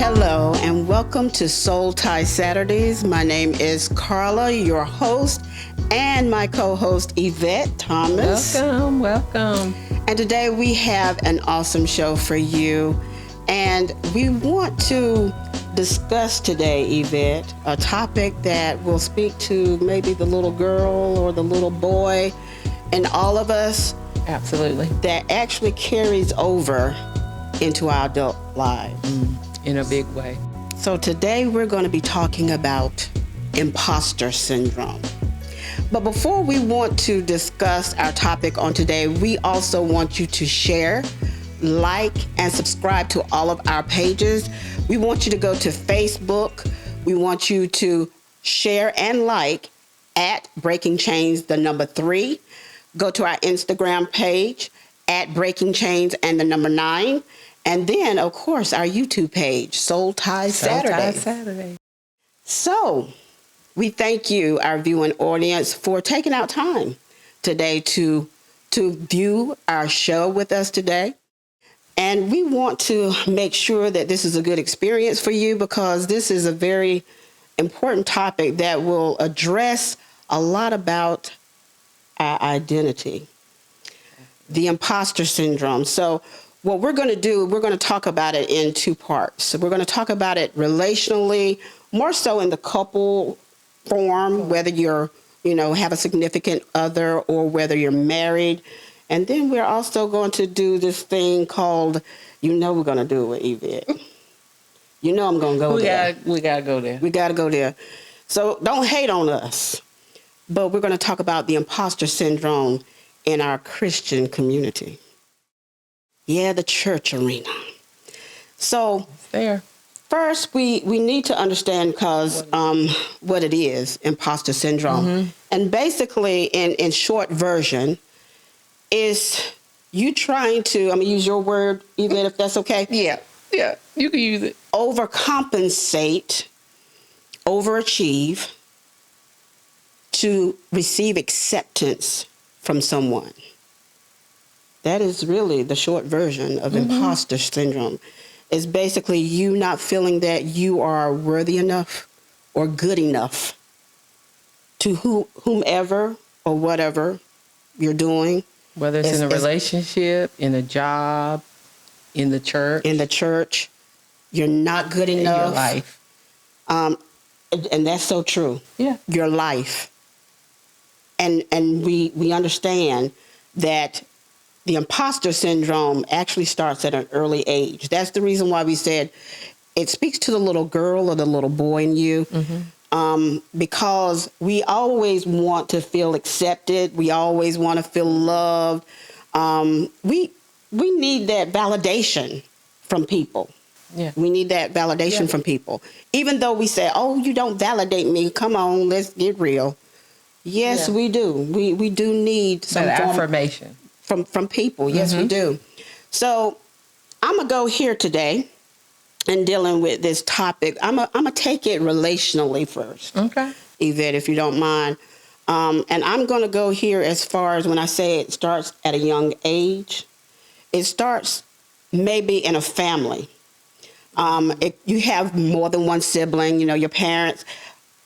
Hello and welcome to Soul Tie Saturdays. My name is Karla, your host, and my co-host Yvette Thomas. Welcome. And today we have an awesome show for you. And we want to discuss today, Yvette, a topic that will speak to maybe the little girl or the little boy in all of us. Absolutely. That actually carries over into our adult lives. In a big way. So today we're going to be talking about imposter syndrome. But before we want to discuss our topic on today, we also want you to share, like, and subscribe to all of our pages. We want you to go to Facebook. We want you to share and like at Breaking Chains, the number 3. Go to our Instagram page at Breaking Chains and the number 9. And then, of course, our YouTube page, Soul Tie Saturday. So, we thank you, our viewing audience, for taking out time today to view our show with us today. And we want to make sure that this is a good experience for you because this is a very important topic that will address a lot about our identity, the imposter syndrome. So, what we're going to do, we're going to talk about it in 2 parts. So we're going to talk about it relationally, more so in the couple form, whether you're, have a significant other or whether you're married. And then we're also going to do this thing called, we're going to do it, Yvette. I'm going to go there. We got to go there. We got to go there. So don't hate on us. But we're going to talk about the imposter syndrome in our Christian community. Yeah, the church arena. So there. First, we need to understand what it is, imposter syndrome. Mm-hmm. And basically, in short version, is you trying to, I'm going to use your word, even if that's okay. Yeah, you can use it. Overcompensate, overachieve to receive acceptance from someone. That is really the short version of imposter syndrome. It's basically you not feeling that you are worthy enough or good enough to whomever or whatever you're doing. Whether it's in a relationship, in a job, in the church. In the church, you're not good enough. In your life. And that's so true. Yeah. Your life. And we understand that the imposter syndrome actually starts at an early age. That's the reason why we said it speaks to the little girl or the little boy in you, because we always want to feel accepted. We always want to feel loved. We need that validation from people. Yeah. We need that validation from people. Even though we say, oh, you don't validate me. Come on, let's get real. Yes, we do. We do need some affirmation. From people. Yes, we do. So I'm going to go here today in dealing with this topic. I'm going to take it relationally first. Okay. Yvette, if you don't mind. And I'm going to go here as far as when I say it starts at a young age. It starts maybe in a family. You have more than one sibling, your parents.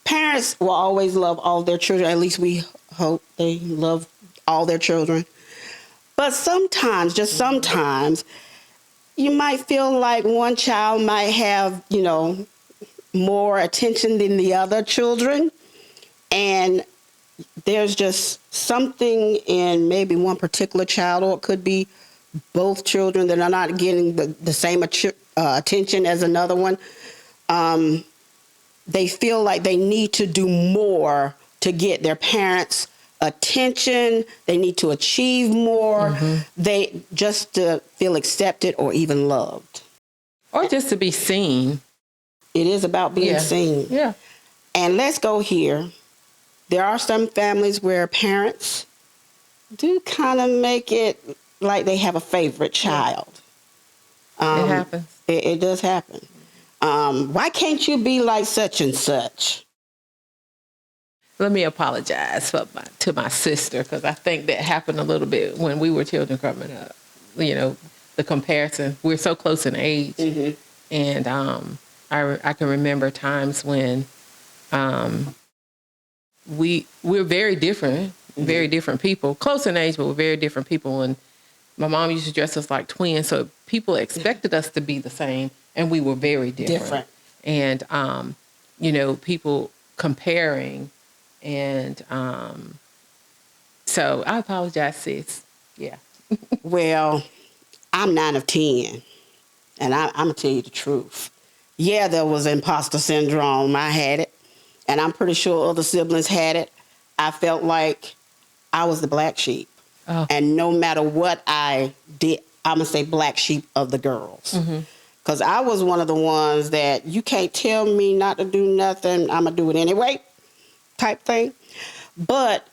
Parents will always love all their children. At least we hope they love all their children. But sometimes, just sometimes, you might feel like one child might have, more attention than the other children. And there's just something in maybe one particular child, or it could be both children that are not getting the same attention as another one. They feel like they need to do more to get their parents' attention. They need to achieve more. They just to feel accepted or even loved, or just to be seen. It is about being seen. Yeah. And let's go here. There are some families where parents do kind of make it like they have a favorite child. It happens. It does happen. Why can't you be like such and such? Let me apologize to my sister, because I think that happened a little bit when we were children growing up. The comparison. We're so close in age. And I can remember times when we're very different, very different people, close in age, but we're very different people. And my mom used to dress us like twins, so people expected us to be the same, and we were very different. And people comparing, and so I apologize, sis. Yeah. Well, I'm 9 of 10, and I'm going to tell you the truth. Yeah, there was imposter syndrome. I had it, and I'm pretty sure other siblings had it. I felt like I was the black sheep. Oh. And no matter what I did, I'm going to say black sheep of the girls. Because I was one of the ones that you can't tell me not to do nothing. I'm going to do it anyway type thing. But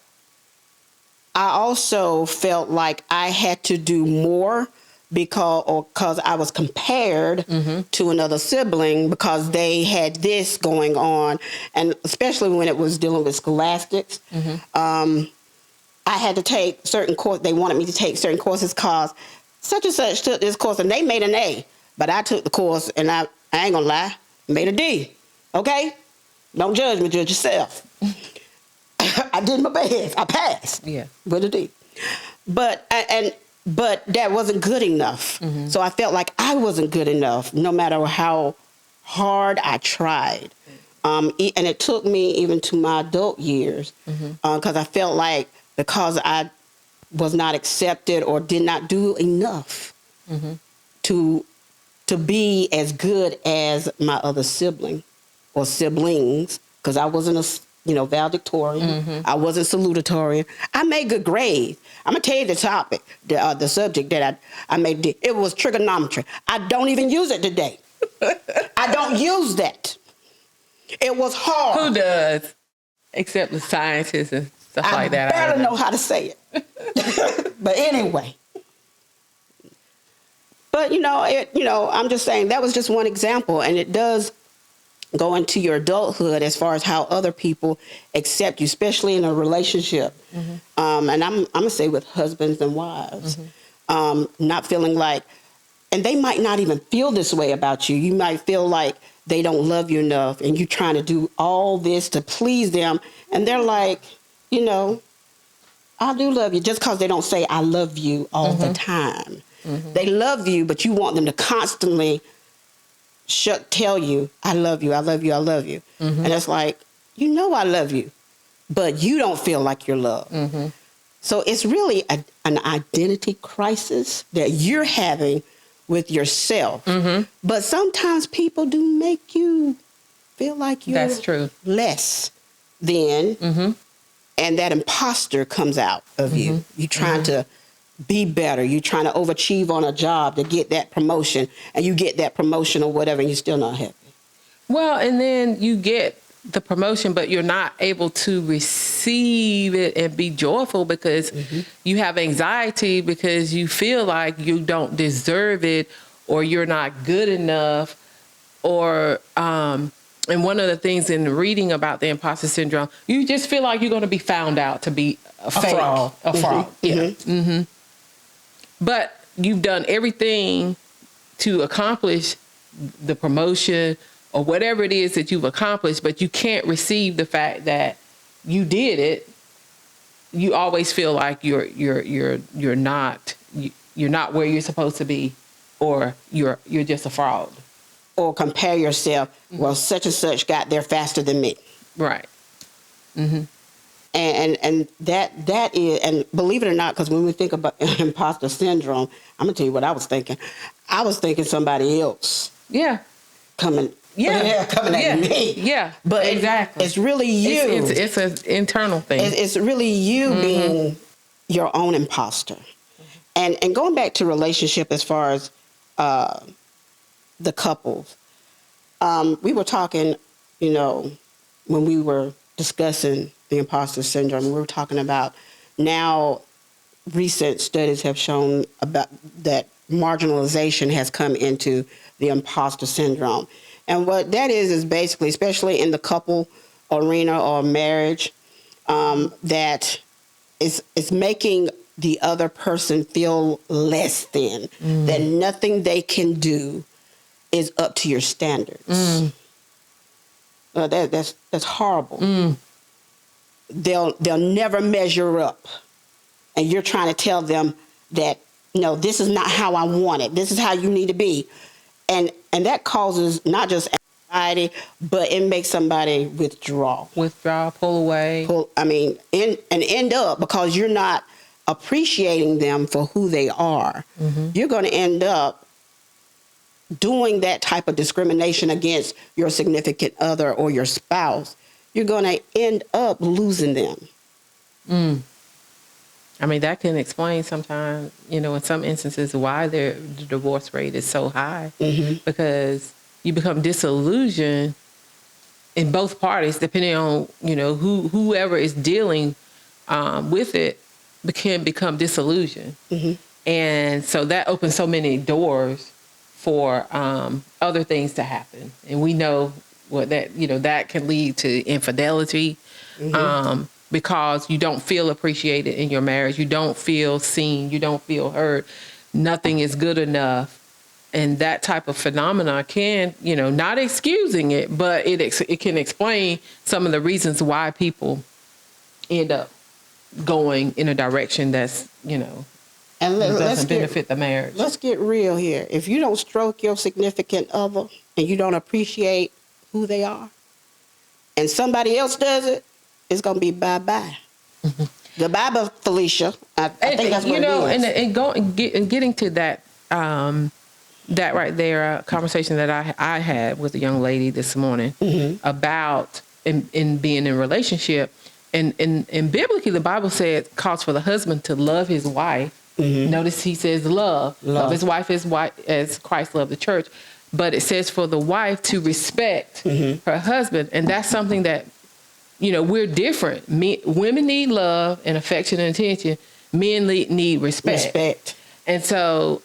I also felt like I had to do more because I was compared to another sibling because they had this going on, and especially when it was dealing with scholastics. I had to take certain course. They wanted me to take certain courses because such and such took this course and they made an A, but I took the course and I ain't gonna lie, made a D. Okay, don't judge me, judge yourself. I did my best. I passed. Yeah. With a D. But that wasn't good enough. So I felt like I wasn't good enough, no matter how hard I tried. And it took me even to my adult years, because I felt like because I was not accepted or did not do enough to be as good as my other sibling or siblings, because I wasn't a valedictorian. I wasn't salutatorian. I made good grades. I'm gonna tell you the topic, the subject that I made. It was trigonometry. I don't even use it today. I don't use that. It was hard. Who does? Except the scientists and stuff like that. I better know how to say it. But anyway. But I'm just saying that was just one example, and it does go into your adulthood as far as how other people accept you, especially in a relationship. And I'm gonna say with husbands and wives, not feeling like, and they might not even feel this way about you. You might feel like they don't love you enough, and you're trying to do all this to please them, and they're like, I do love you, just because they don't say I love you all the time. They love you, but you want them to constantly tell you, I love you, I love you, I love you. And it's like, I love you, but you don't feel like you're loved. So it's really an identity crisis that you're having with yourself. But sometimes people do make you feel like you're That's true. less than, and that imposter comes out of you. You're trying to be better. You're trying to overachieve on a job to get that promotion, and you get that promotion or whatever, and you're still not happy. Well, and then you get the promotion, but you're not able to receive it and be joyful because you have anxiety because you feel like you don't deserve it, or you're not good enough, or and one of the things in reading about the imposter syndrome, you just feel like you're going to be found out to be a fake, fraud. a fraud. Yeah. But you've done everything to accomplish the promotion or whatever it is that you've accomplished, but you can't receive the fact that you did it. You always feel like you're not where you're supposed to be, or you're just a fraud. Or compare yourself. Well, such and such got there faster than me. Right. And that is, and believe it or not, because when we think about imposter syndrome, I'm gonna tell you what I was thinking. I was thinking somebody else. Yeah. Coming at me. Yeah. But exactly. It's really you. It's an internal thing. It's really you being your own imposter. And going back to relationship as far as the couples, we were talking, when we were discussing the imposter syndrome, we were talking about now recent studies have shown about that marginalization has come into the imposter syndrome. And what that is basically, especially in the couple arena or marriage, that it's making the other person feel less than, that nothing they can do is up to your standards. That's horrible. They'll never measure up, and you're trying to tell them that no, this is not how I want it. This is how you need to be, and that causes not just anxiety, but it makes somebody withdraw, pull away. End up, because you're not appreciating them for who they are. You're going to end up doing that type of discrimination against your significant other or your spouse. You're going to end up losing them. I mean, that can explain sometimes, in some instances, why the divorce rate is so high. Because you become disillusioned in both parties, depending on, whoever is dealing with it can become disillusioned. And so that opens so many doors for other things to happen. And we know what that can lead to infidelity, because you don't feel appreciated in your marriage. You don't feel seen. You don't feel heard. Nothing is good enough. And that type of phenomena can, not excusing it, but it can explain some of the reasons why people end up going in a direction that's, and doesn't benefit the marriage. Let's get real here. If you don't stroke your significant other and you don't appreciate who they are, and somebody else does it, it's going to be bye-bye. Goodbye, Felicia. I think that's what it is. And getting to that, that right there, a conversation that I had with a young lady this morning about in being in a relationship. And biblically, the Bible says calls for the husband to love his wife. Notice he says love his wife as Christ loved the church. But it says for the wife to respect her husband. And that's something that, we're different. Women need love and affection and attention. Men need respect. And so,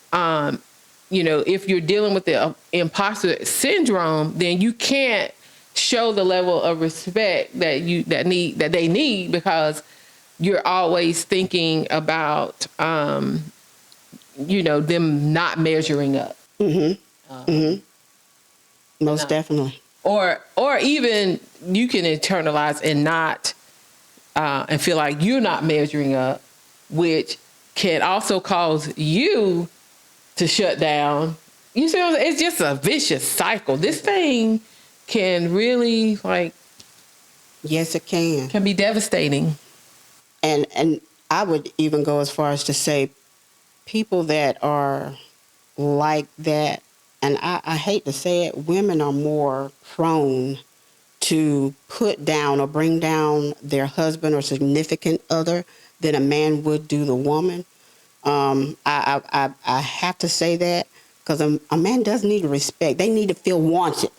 if you're dealing with the imposter syndrome, then you can't show the level of respect that they need, because you're always thinking about, them not measuring up. Most definitely. Or even you can internalize and not, and feel like you're not measuring up, which can also cause you to shut down. You see, it's just a vicious cycle. This thing can really yes, it can be devastating. And I would even go as far as to say people that are like that, and I hate to say it, women are more prone to put down or bring down their husband or significant other than a man would do the woman. I have to say that, because a man does need respect. They need to feel wanted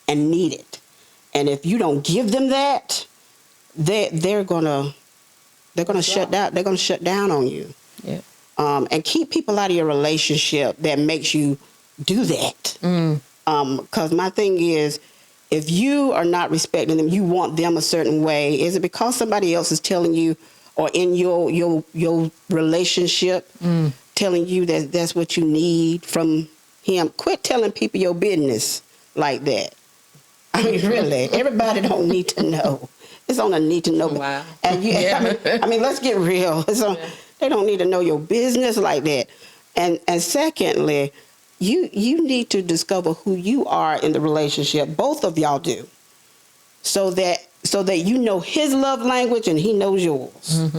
and needed. And if you don't give them that, they're gonna shut down. They're gonna shut down on you. Yeah. And keep people out of your relationship that makes you do that. Because my thing is, if you are not respecting them, you want them a certain way. Is it because somebody else is telling you, or in your relationship, telling you that that's what you need from him? Quit telling people your business like that. I mean, really, everybody don't need to know. It's on a need to know. Wow. And I mean, let's get real. They don't need to know your business like that. And secondly, you need to discover who you are in the relationship. Both of y'all do, so that you know his love language and he knows yours.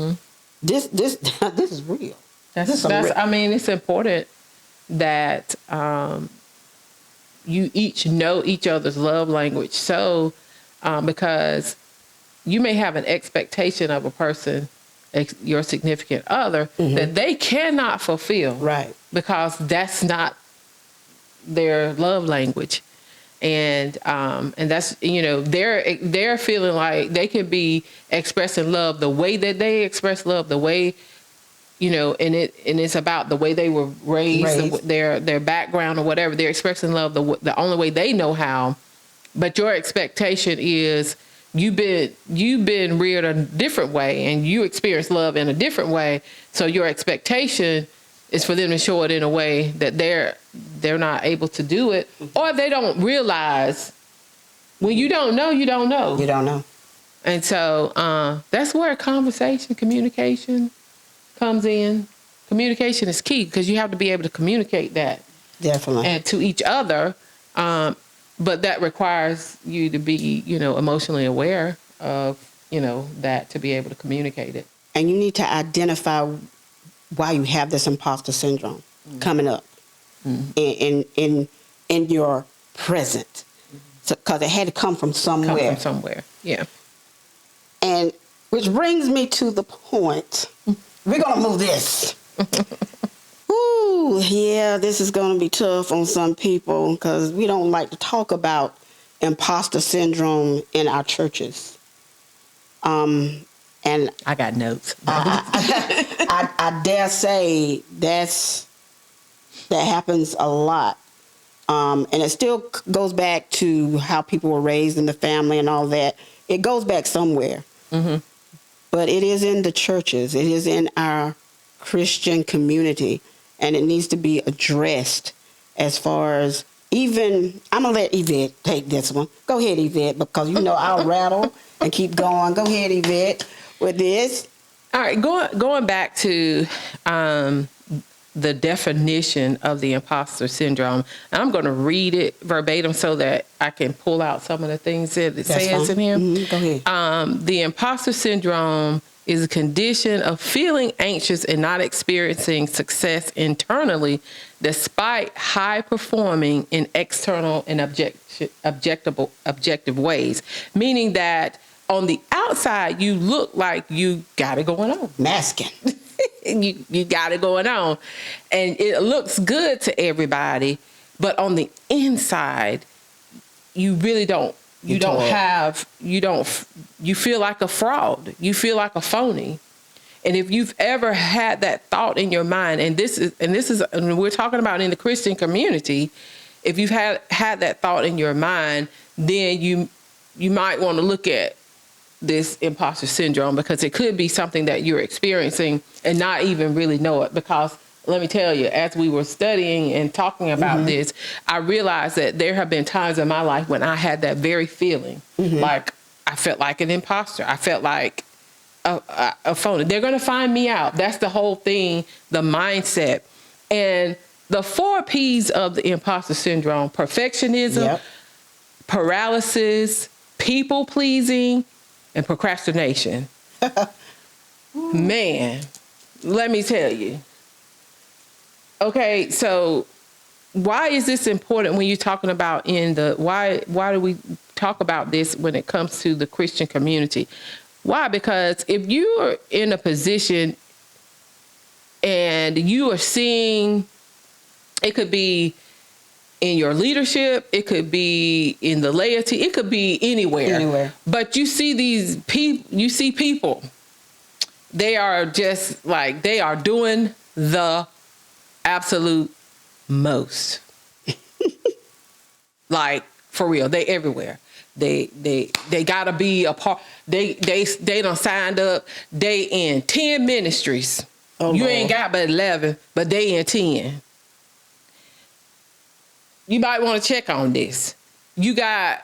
This is real. I mean, it's important that you each know each other's love language. So, because you may have an expectation of a person, your significant other, that they cannot fulfill. Right. Because that's not their love language. And that's, they're feeling like they can be expressing love the way that they express love, the way, and it's about the way they were raised. Their background or whatever. They're expressing love the only way they know how. But your expectation is you've been reared a different way, and you experience love in a different way. So your expectation is for them to show it in a way that they're not able to do it, or they don't realize. When you don't know, you don't know. You don't know. And so that's where communication comes in. Communication is key because you have to be able to communicate that. Definitely. And to each other. But that requires you to be, emotionally aware of, that to be able to communicate it. And you need to identify why you have this imposter syndrome coming up in your present. Because it had to come from somewhere. Yeah. And which brings me to the point. We're going to move this. Ooh, yeah, this is going to be tough on some people because we don't like to talk about imposter syndrome in our churches. And I got notes. I dare say that happens a lot. And it still goes back to how people were raised in the family and all that. It goes back somewhere. Mm-hmm. But it is in the churches. It is in our Christian community. And it needs to be addressed as far as even... I'm going to let Yvette take this one. Go ahead, Yvette, because I'll rattle and keep going. Go ahead, Yvette, with this. All right, going back to... the definition of the imposter syndrome. I'm going to read it verbatim so that I can pull out some of the things that it says in here. Mm-hmm. Go ahead. The imposter syndrome is a condition of feeling anxious and not experiencing success internally despite high performing in external and objective ways. Meaning that on the outside, you look like you got it going on. Masking. You got it going on, and it looks good to everybody, but on the inside, you really don't. You feel like a fraud. You feel like a phony. And if you've ever had that thought in your mind, and we're talking about in the Christian community, if you've had that thought in your mind, then you might want to look at this imposter syndrome, because it could be something that you're experiencing and not even really know it. Because let me tell you, as we were studying and talking about this, I realized that there have been times in my life when I had that very feeling, like I felt like an imposter. I felt like a phony. They're going to find me out. That's the whole thing, the mindset. And the 4 P's of the imposter syndrome: perfectionism, paralysis, people pleasing, and procrastination. Man, let me tell you. Okay, so why is this important when you're talking about why do we talk about this when it comes to the Christian community? Why? Because if you are in a position and you are seeing, it could be in your leadership, it could be in the laity, it could be anywhere. But you see these people, they are just like, they are doing the absolute most. Like, for real, they everywhere. They gotta be a part. They done signed up. They in 10 ministries. Oh, you ain't got but 11, but they in 10. You might want to check on this. You got,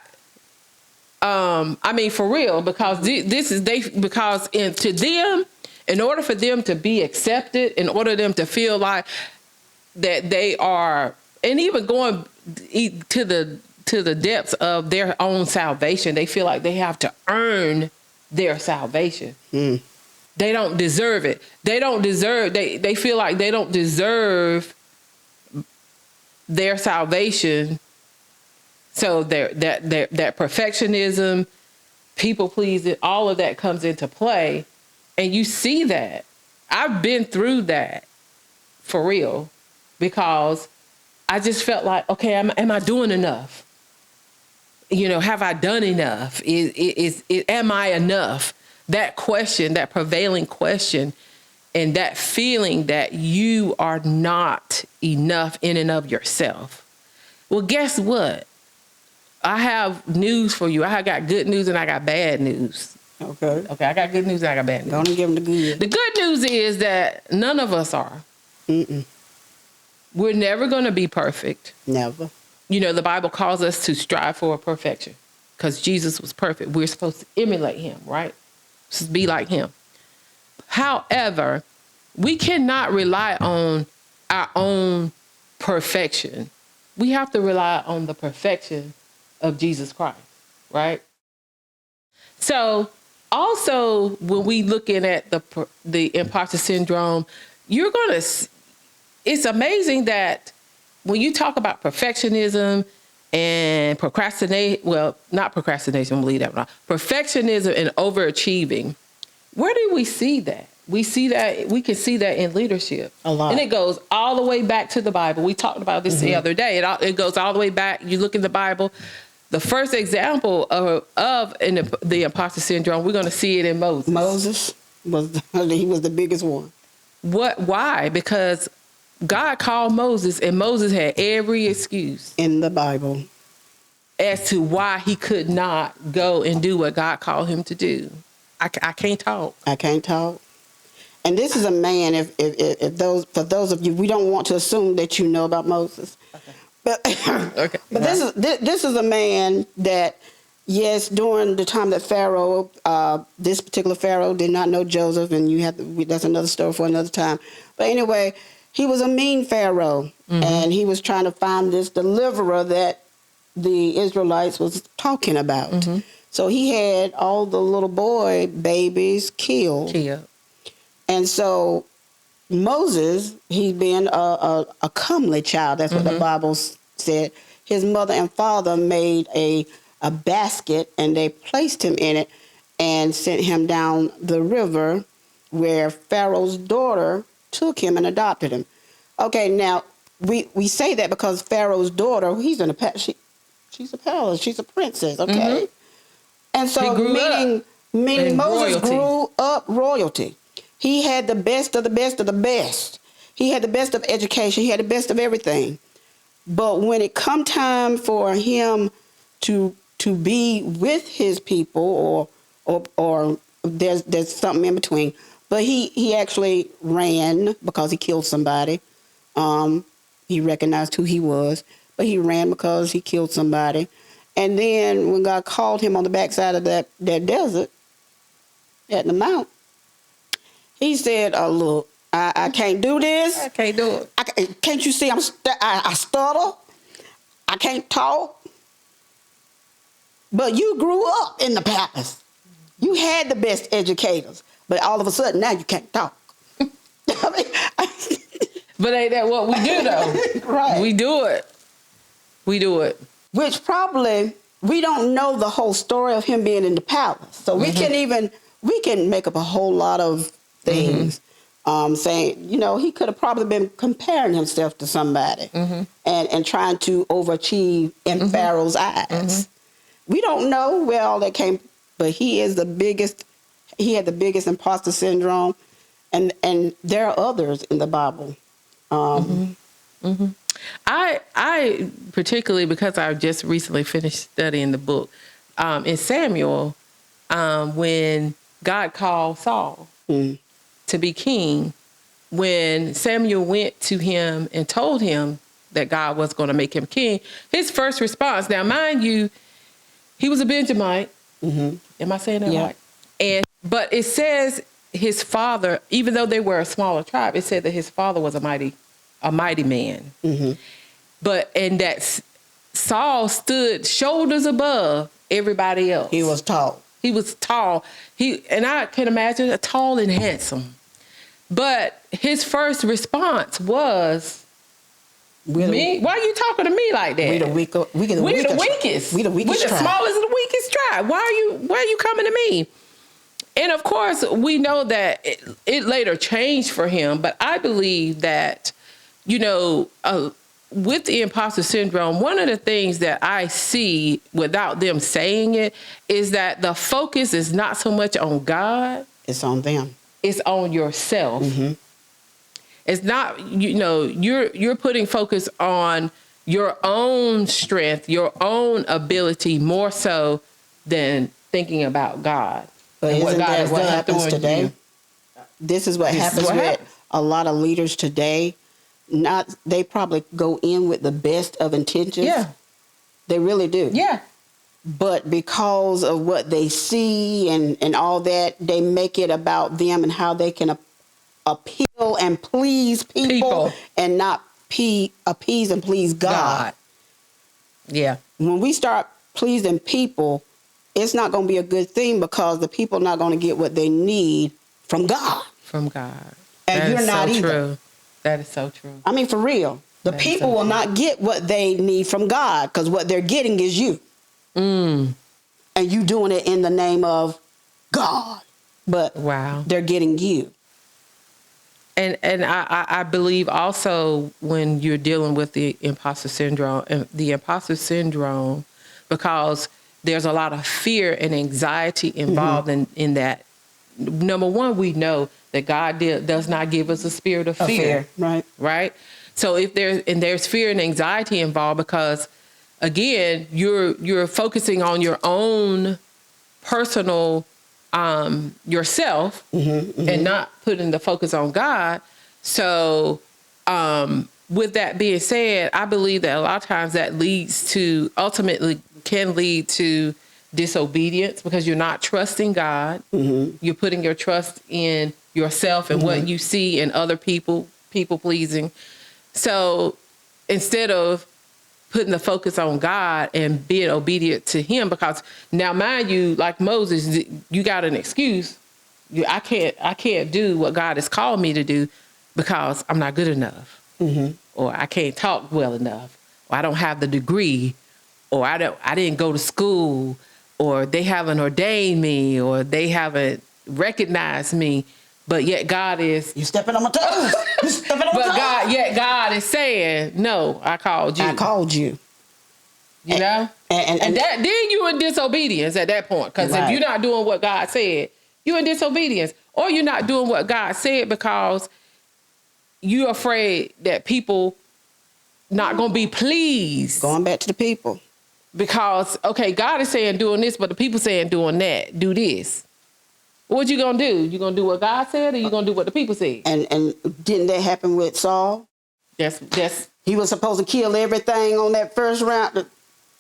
for real, because to them, in order for them to be accepted, in order for them to feel like that they are, and even going to the depths of their own salvation, they feel like they have to earn their salvation. They don't deserve it. They feel like they don't deserve their salvation. So that perfectionism, people pleasing, all of that comes into play. And you see that. I've been through that, for real, because I just felt like, okay, am I doing enough? Have I done enough? Am I enough? That question, that prevailing question, and that feeling that you are not enough in and of yourself. Well, guess what? I have news for you. I got good news and I got bad news. Okay, I got good news and I got bad news. Don't give them the good. The good news is that none of us are. We're never going to be perfect. Never. The Bible calls us to strive for perfection because Jesus was perfect. We're supposed to emulate him, right? Just be like him. However, we cannot rely on our own perfection. We have to rely on the perfection of Jesus Christ, right? So also when we looking at the imposter syndrome, you're going to, it's amazing that when you talk about perfectionism and not procrastination, I'm gonna leave that one off. Perfectionism and overachieving, where do we see that? We can see that in leadership. A lot. And it goes all the way back to the Bible. We talked about this the other day. It goes all the way back. You look in the Bible. The first example of the imposter syndrome, we're going to see it in Moses. Moses he was the biggest one. Why? Because God called Moses, and Moses had every excuse in the Bible as to why he could not go and do what God called him to do. I can't talk. I can't talk. And this is a man. If for those of you, we don't want to assume that you know about Moses, okay. But this is a man that, yes, during the time that Pharaoh, this particular Pharaoh did not know Joseph, and that's another story for another time. But anyway, he was a mean Pharaoh, and he was trying to find this deliverer that the Israelites was talking about. So he had all the little boy babies killed. And so Moses, he being a comely child, that's what the Bible said, his mother and father made a basket, and they placed him in it and sent him down the river where Pharaoh's daughter took him and adopted him. Okay, now we say that because Pharaoh's daughter, she's a palace, she's a princess, okay? And so meaning Moses grew up royalty. He had the best of the best of the best. He had the best of education. He had the best of everything. But when it come time for him to be with his people, or there's something in between, but he actually ran because he killed somebody. He recognized who he was, but he ran because he killed somebody. And then when God called him on the backside of that desert at the mount, he said, look, I can't do this. I can't do it. Can't you see I stutter? I can't talk. But you grew up in the palace. You had the best educators. But all of a sudden, now you can't talk. But ain't that what we do, though? Right. We do it. Which probably, we don't know the whole story of him being in the palace. So we can make up a whole lot of things, saying, he could have probably been comparing himself to somebody and trying to overachieve in Pharaoh's eyes. We don't know where all that came, but he had the biggest imposter syndrome, and there are others in the Bible. I particularly, because I just recently finished studying the book, in Samuel, when God called Saul to be king, when Samuel went to him and told him that God was going to make him king, his first response, now mind you, he was a Benjamite. Am I saying that right? But it says his father, even though they were a smaller tribe, it said that his father was a mighty man. And that Saul stood shoulders above everybody else. He was tall. And I can imagine tall and handsome. But his first response was, me? Why are you talking to me like that? We the weakest. We the weakest. We're the smallest and the weakest tribe. Why are you coming to me? And of course, we know that it later changed for him. But I believe that, with the imposter syndrome, one of the things that I see without them saying it is that the focus is not so much on God. It's on them. It's on yourself. It's not, you're putting focus on your own strength, your own ability, more so than thinking about God. But and isn't what that what happens today? You. This is what happens with a lot of leaders today. they probably go in with the best of intentions. Yeah. They really do. Yeah. But because of what they see and all that, they make it about them and how they can appeal and please people. And not appease and please God. Yeah. When we start pleasing people, it's not going to be a good thing because the people are not going to get what they need from God. From God. And you're not either. True. That is so true. I mean, for real. The people will not get what they need from God because what they're getting is you. And you doing it in the name of God. But they're getting you. And I believe also when you're dealing with the imposter syndrome, because there's a lot of fear and anxiety involved in that. Number one, we know that God does not give us a spirit of fear. Right. So if there's fear and anxiety involved because, again, you're focusing on your own personal yourself and not putting the focus on God. So with that being said, I believe that a lot of times that ultimately can lead to disobedience because you're not trusting God. You're putting your trust in yourself and what you see in other people pleasing. So instead of putting the focus on God and being obedient to him, because now, mind you, like Moses, you got an excuse. I can't do what God has called me to do because I'm not good enough, or I can't talk well enough, or I don't have the degree, or I didn't go to school, or they haven't ordained me, or they haven't recognized me. But yet God is... You stepping on my toes. You stepping on my toes. Yet God is saying, no, I called you. I called you. You know? And that, then you in disobedience at that point. Because if you're not doing what God said, you're in disobedience. Or you're not doing what God said because you're afraid that people not going to be pleased. Going back to the people. Because, okay, God is saying doing this, but the people saying doing that. Do this. What you gonna do? You gonna do what God said, or you gonna do what the people said? And didn't that happen with Saul? That's he was supposed to kill everything on that first round,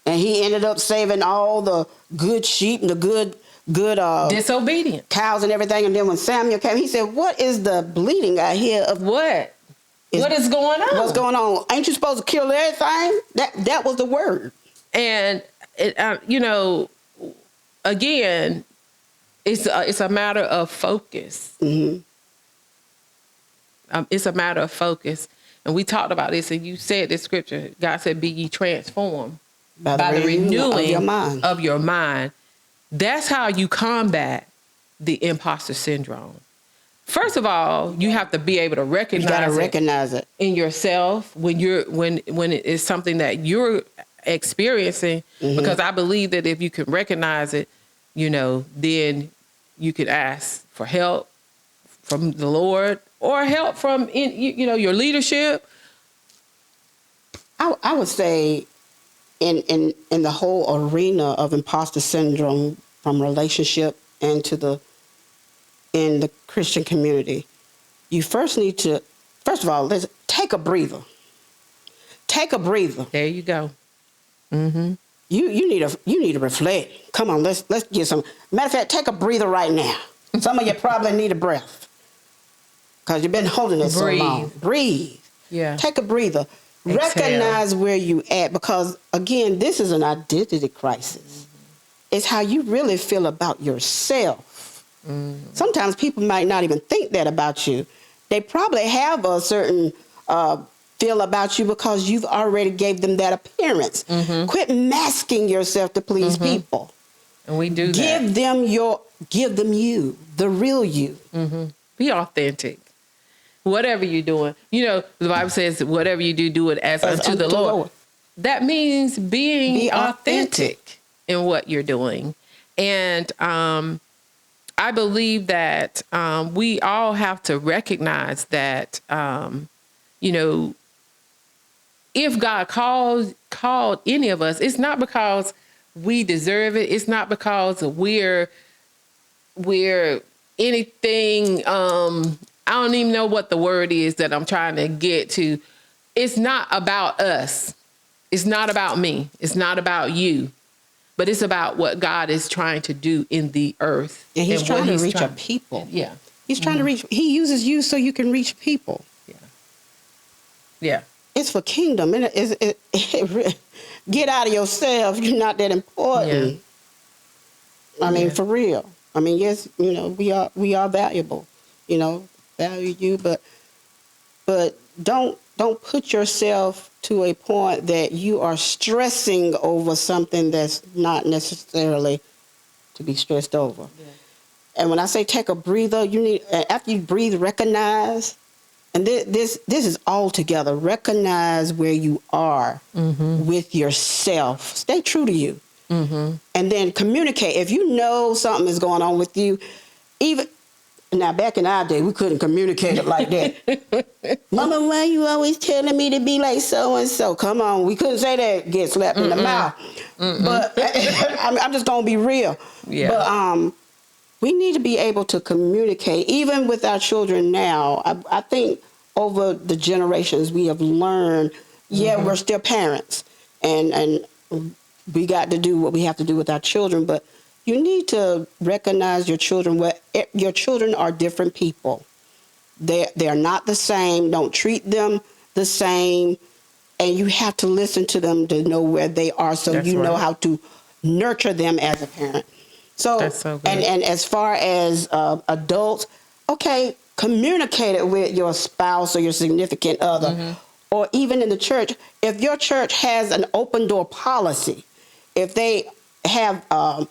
and he ended up saving all the good sheep and the good disobedient cows and everything. And then when Samuel came, he said, "What is the bleating I hear of what? What is going on? What's going on? Ain't you supposed to kill everything?" That was the word. And again. It's a matter of focus. It's a matter of focus. And we talked about this, and you said this scripture. God said, be ye transformed by the renewing of your mind. That's how you combat the imposter syndrome. First of all, you have to be able to recognize it in yourself when it is something that you're experiencing. Because I believe that if you can recognize it, then you could ask for help from the Lord or help from your leadership. I would say in the whole arena of imposter syndrome, from relationship and in the Christian community, you first of all, let's take a breather. Take a breather. There you go. You need to reflect. Come on, let's get some. Matter of fact, take a breather right now. Some of you probably need a breath because you've been holding it so long. Breathe. Yeah. Take a breather. Exhale. Recognize where you at, because again, this is an identity crisis. It's how you really feel about yourself. Sometimes people might not even think that about you. They probably have a certain feel about you because you've already gave them that appearance. Quit masking yourself to please people. And we do that. Give them you, the real you. Be authentic. Whatever you're doing. The Bible says, whatever you do it as unto the Lord. That means be authentic in what you're doing. And I believe that we all have to recognize that, if God called any of us, it's not because we deserve it. It's not because we're anything. I don't even know what the word is that I'm trying to get to, it's not about us. It's not about me. It's not about you. But it's about what God is trying to do in the earth. And he's trying to reach a people. Yeah. He's trying to reach. He uses you so you can reach people. Yeah. Yeah. It's for kingdom. And get out of yourself. You're not that important. Yeah. I mean, for real. I mean, yes, we are valuable. Value you, but don't put yourself to a point that you are stressing over something that's not necessarily to be stressed over. Yeah. And when I say take a breather, you need, after you breathe, recognize, and this is all together. Recognize where you are with yourself. Stay true to you. And then communicate. If you know something is going on with you, even now, back in our day, we couldn't communicate it like that. Mama, why you always telling me to be like so-and-so? Come on. We couldn't say that, get slapped in the mouth. But I'm just going to be real. Yeah. But we need to be able to communicate, even with our children now. I think over the generations we have learned, we're still parents. And we got to do what we have to do with our children. But you need to recognize your children. Your children are different people. They're not the same. Don't treat them the same. And you have to listen to them to know where they are, so That's you know how to nurture them as a parent. So good. And as far as adults, okay, communicate it with your spouse or your significant other, or even in the church. If your church has an open door policy, if they have a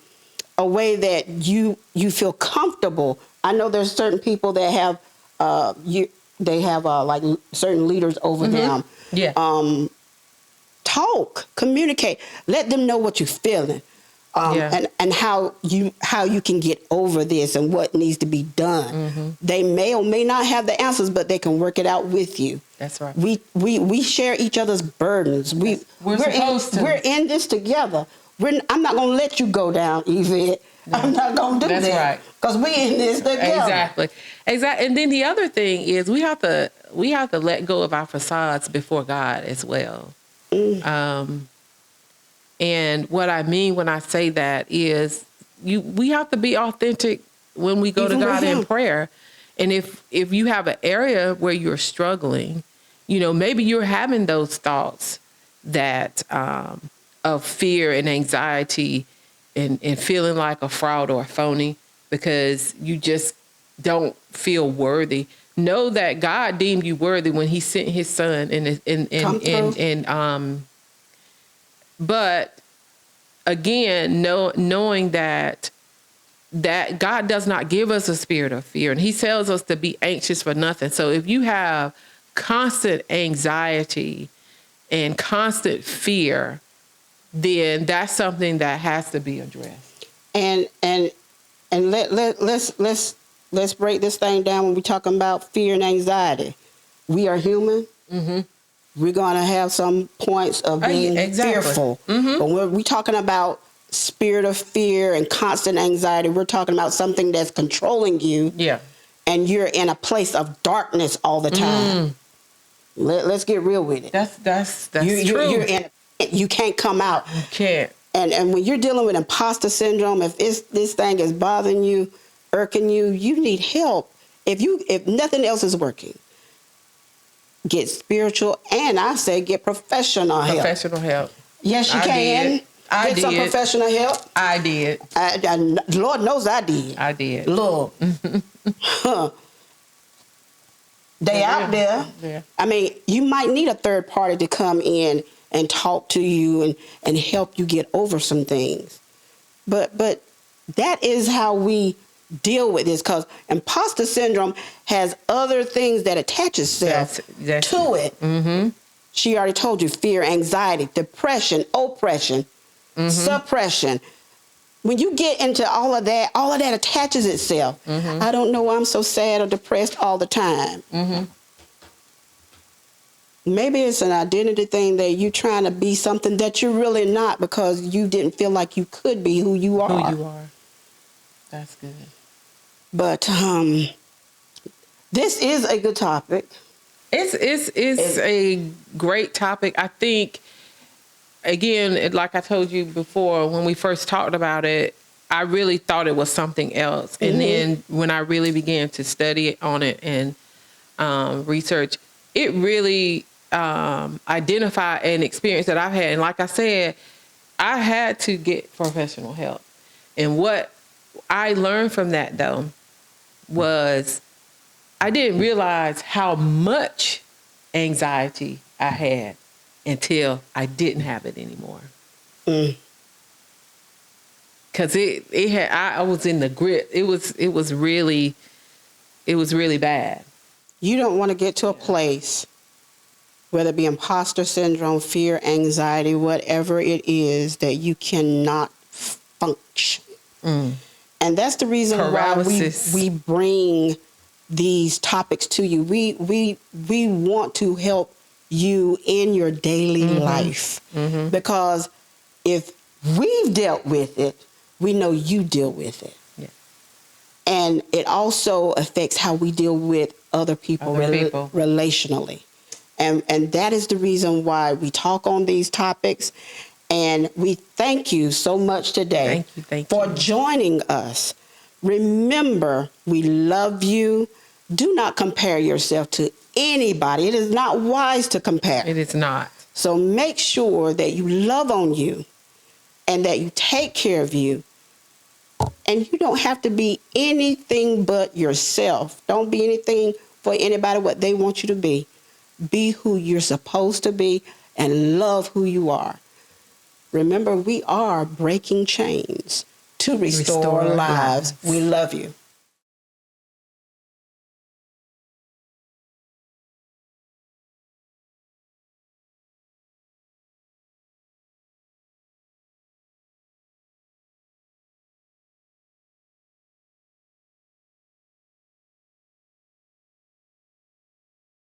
way that you feel comfortable. I know there's certain people that have like certain leaders over them. Yeah. Talk, communicate, let them know what you're feeling, and how you can get over this and what needs to be done. They may or may not have the answers, but they can work it out with you. That's right. We share each other's burdens. We're in this together. I'm not going to let you go down, Yvette. No. I'm not going to do that. That's right. Because we in this together. Exactly. And then the other thing is we have to let go of our facades before God as well. And what I mean when I say that is we have to be authentic when we go to God in prayer. And if you have an area where you're struggling, maybe you're having those thoughts that of fear and anxiety and feeling like a fraud or a phony because you just don't feel worthy. Know that God deemed you worthy when he sent his son but again, knowing that God does not give us a spirit of fear, and he tells us to be anxious for nothing. So if you have constant anxiety and constant fear, then that's something that has to be addressed. And let's break this thing down when we're talking about fear and anxiety. We are human. We're going to have some points of being fearful. But when we're talking about spirit of fear and constant anxiety, we're talking about something that's controlling you. Yeah. And you're in a place of darkness all the time. Let's get real with it. That's true. You can't come out. You can't. And when you're dealing with imposter syndrome, if this thing is bothering you, irking you, you need help. If nothing else is working, get spiritual, and I say get professional help. Professional help. Yes, you can. Get some professional help. I did. Lord knows I did. I did. Lord. They out there. Yeah. I mean, you might need a third party to come in and talk to you and help you get over some things. But that is how we deal with this, because imposter syndrome has other things that attach itself to it. She already told you: fear, anxiety, depression, oppression, suppression. When you get into all of that attaches itself. I don't know why I'm so sad or depressed all the time. Maybe it's an identity thing that you're trying to be something that you're really not because you didn't feel like you could be who you are. Who you are. That's good. But this is a good topic. It's a great topic. I think, again, like I told you before, when we first talked about it, I really thought it was something else. And then when I really began to study on it and research, it really identified an experience that I've had. And like I said, I had to get professional help. And what I learned from that, though, was I didn't realize how much anxiety I had until I didn't have it anymore. Cause I was in the grip. It was really bad. You don't want to get to a place, whether it be imposter syndrome, fear, anxiety, whatever it is, that you cannot function. And that's the reason Paralysis. why we bring these topics to you. We want to help you in your daily life, because if we've dealt with it, we know you deal with it. Yeah. And it also affects how we deal with other people, relationally. And that is the reason why we talk on these topics. And we thank you so much today for joining us. Remember, we love you. Do not compare yourself to anybody. It is not wise to compare. It is not. So make sure that you love on you and that you take care of you. And you don't have to be anything but yourself. Don't be anything for anybody what they want you to be. Be who you're supposed to be and love who you are. Remember, we are breaking chains to restore lives. We love you.